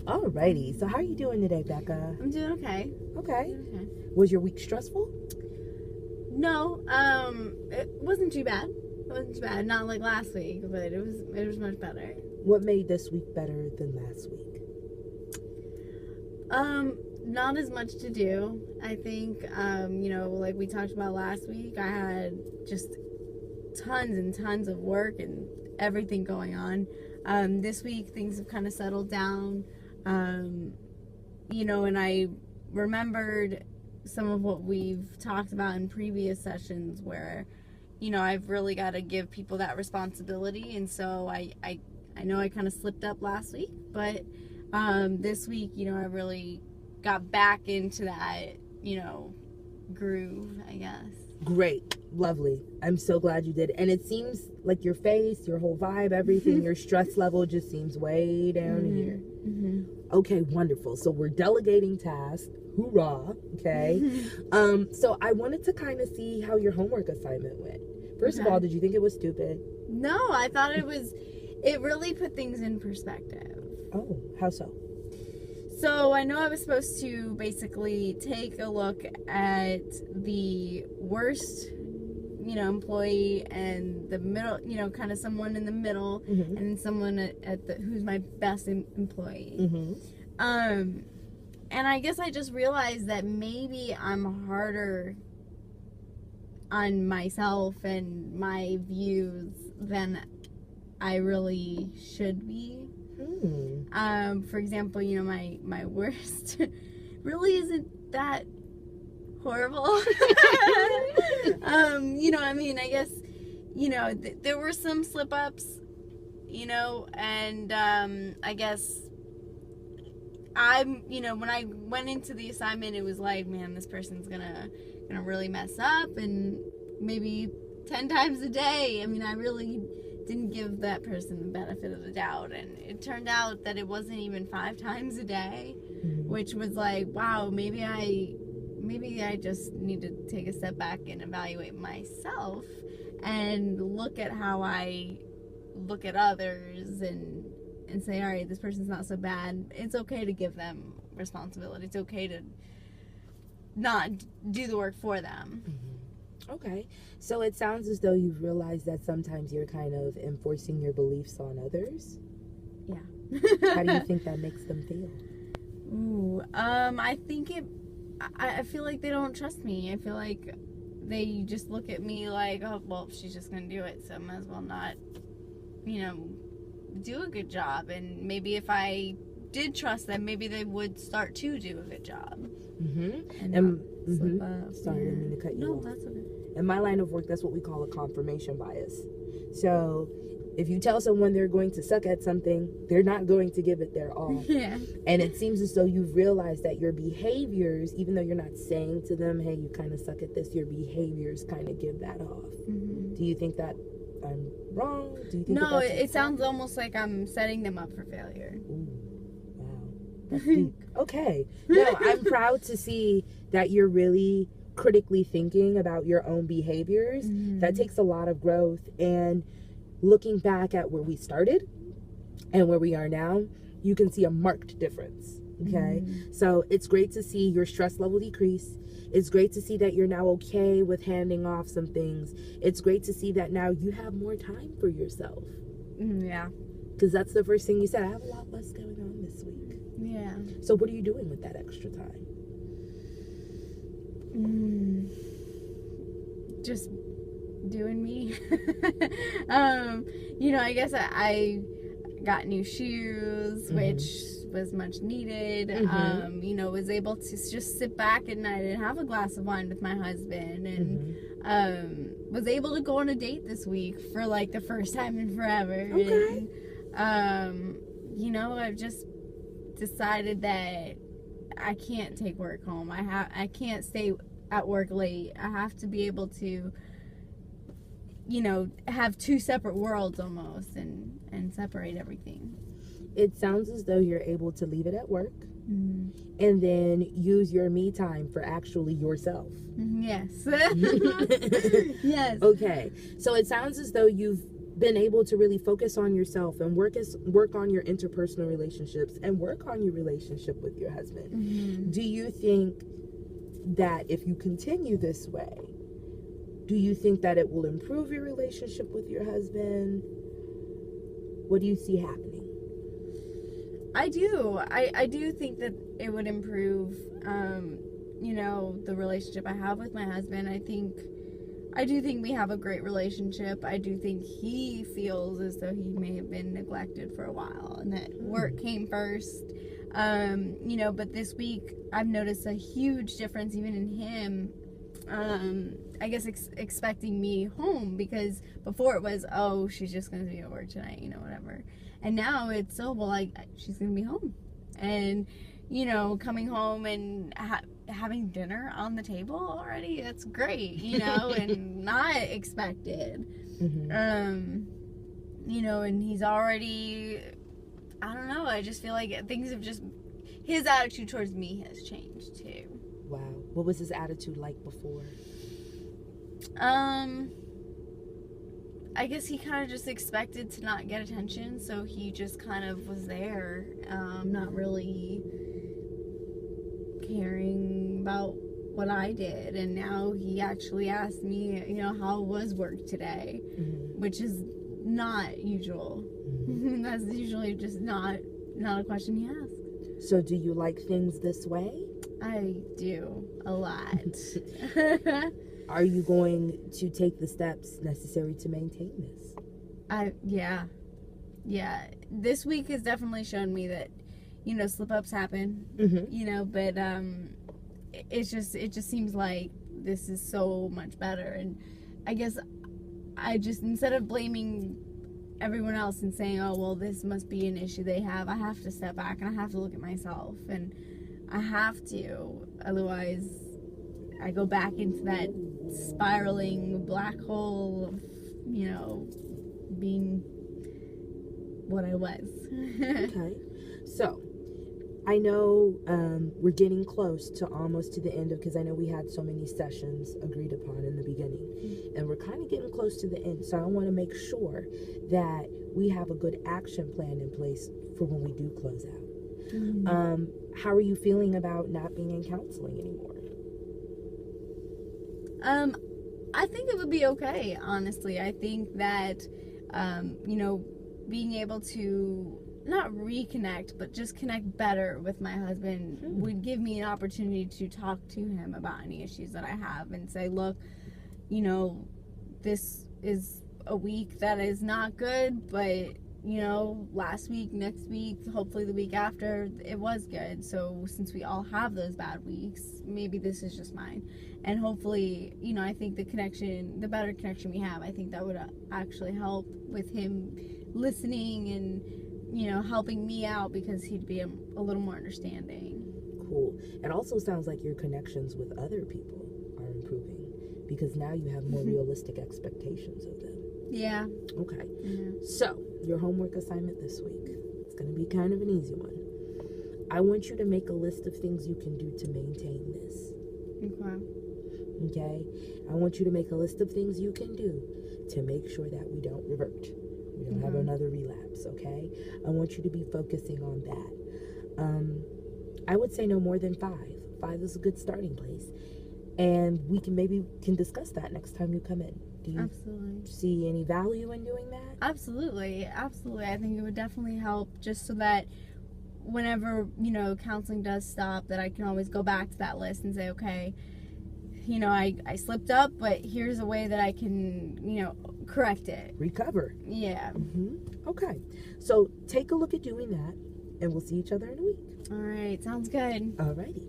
Alrighty. So how are you doing today, Becca? I'm doing okay. Okay. Okay. Was your week stressful? No, it wasn't too bad. It wasn't too bad. Not like last week, but it was much better. What made this week better than last week? Not as much to do. I think, like we talked about last week, I had just tons and tons of work and everything going on. This week things have kind of settled down. And I remembered some of what we've talked about in previous sessions where, I've really got to give people that responsibility. And so I know I kind of slipped up last week, but this week, I really got back into that, groove, I guess. Great. Lovely. I'm so glad you did. And it seems like your face, your whole vibe, everything, your stress level just seems way down here. Mm-hmm. Okay, wonderful. So we're delegating tasks. Hoorah. Okay. So I wanted to kind of see how your homework assignment went. First of all, did you think it was stupid? No, I thought it really put things in perspective. Oh, how so? So I know I was supposed to basically take a look at the worst, employee and the middle, kind of someone in the middle, Mm-hmm. and then someone who's my best employee. Mm-hmm. And I guess I just realized that maybe I'm harder on myself and my views than I really should be. For example, my worst really isn't that horrible. I guess, there were some slip ups, and I guess when I went into the assignment, it was like, man, this person's gonna really mess up, and maybe 10 times a day. I really didn't give that person the benefit of the doubt, and it turned out that it wasn't even 5 times a day, Mm-hmm. which was like, wow, maybe I just need to take a step back and evaluate myself and look at how I look at others and say, all right, this person's not so bad. It's okay to give them responsibility. It's okay to not do the work for them. Mm-hmm. Okay. So it sounds as though you've realized that sometimes you're kind of enforcing your beliefs on others. Yeah. How do you think that makes them feel? Ooh, I feel like they don't trust me. I feel like they just look at me like, oh, well, she's just going to do it, so I might as well not, do a good job. And maybe if I did trust them, maybe they would start to do a good job. Mm-hmm. And slip up. Sorry, I didn't mean to cut you off. No, that's okay. In my line of work, that's what we call a confirmation bias. So if you tell someone they're going to suck at something, they're not going to give it their all. Yeah. And it seems as though you've realized that your behaviors, even though you're not saying to them, hey, you kind of suck at this, your behaviors kind of give that off. Mm-hmm. Do you think that I'm wrong? Do you think No, that it sounds almost like I'm setting them up for failure. Ooh, wow. That's deep. Okay. No, I'm proud to see that you're really critically thinking about your own behaviors. Mm-hmm. That takes a lot of growth. And looking back at where we started and where we are now, you can see a marked difference. Okay. Mm-hmm. So it's great to see your stress level decrease. It's great to see that you're now okay with handing off some things. It's great to see that now you have more time for yourself. Yeah. Because that's the first thing you said. I have a lot less going on this week. Yeah. So what are you doing with that extra time? Just doing me. I guess I got new shoes, Mm-hmm. which was much needed. Mm-hmm. Was able to just sit back at night and have a glass of wine with my husband, and was able to go on a date this week for like the first time in forever. Okay. And, I've just decided that I can't take work home. I can't stay at work late. I have to be able to, have 2 separate worlds almost, and separate everything. It sounds as though you're able to leave it at work Mm-hmm. and then use your me time for actually yourself. Yes. Yes. Okay. So it sounds as though you've been able to really focus on yourself and work on your interpersonal relationships and work on your relationship with your husband. Do you think that if you continue this way, do you think that it will improve your relationship with your husband? What do you see happening? I do. I do think that it would improve, the relationship I have with my husband. I do think we have a great relationship. I do think he feels as though he may have been neglected for a while and that work came first. But this week I've noticed a huge difference even in him. I guess expecting me home, because before it was, oh, she's just going to be at work tonight, whatever. And now it's, oh, well, she's going to be home. And, coming home and having dinner on the table already, that's great, and not expected. And he's already, I don't know, I just feel like things have his attitude towards me has changed too. Wow. What was his attitude like before? I guess he kind of just expected to not get attention, so he just kind of was there, not really caring about what I did. And now he actually asked me, how was work today, which is not usual. That's usually just not a question he asks. So do you like things this way? I do, a lot. Are you going to take the steps necessary to maintain this? Yeah. This week has definitely shown me that, slip-ups happen, but it just seems like this is so much better. And I guess I just, instead of blaming everyone else and saying, oh, well, this must be an issue they have, I have to step back and I have to look at myself, and I have to, otherwise I go back into that spiraling black hole of, being what I was. Okay. So, I know we're getting close to almost to the end because I know we had so many sessions agreed upon in the beginning, and we're kind of getting close to the end. So I want to make sure that we have a good action plan in place for when we do close out. How are you feeling about not being in counseling anymore? I think it would be okay, honestly. I think that, being able to not reconnect, but just connect better with my husband would give me an opportunity to talk to him about any issues that I have and say, look, this is a week that is not good, but last week, next week, hopefully the week after, it was good. So since we all have those bad weeks, maybe this is just mine. And hopefully, I think the better connection we have, I think that would actually help with him listening and, helping me out, because he'd be a little more understanding. Cool. It also sounds like your connections with other people are improving, because now you have more realistic expectations of them. Yeah. Okay. Yeah. So, your homework assignment this week, it's going to be kind of an easy one. I want you to make a list of things you can do to maintain this. Okay? I want you to make a list of things you can do to make sure that we don't revert. We don't have another relapse, okay? I want you to be focusing on that. I would say no more than 5. 5 is a good starting place. And we can discuss that next time you come in. Do you Absolutely. see any value in doing that? Absolutely. I think it would definitely help, just so that whenever, counseling does stop, that I can always go back to that list and say, okay, I slipped up, but here's a way that I can, correct it. Recover. Yeah. Okay. So take a look at doing that, and we'll see each other in a week. All right. Sounds good. All righty.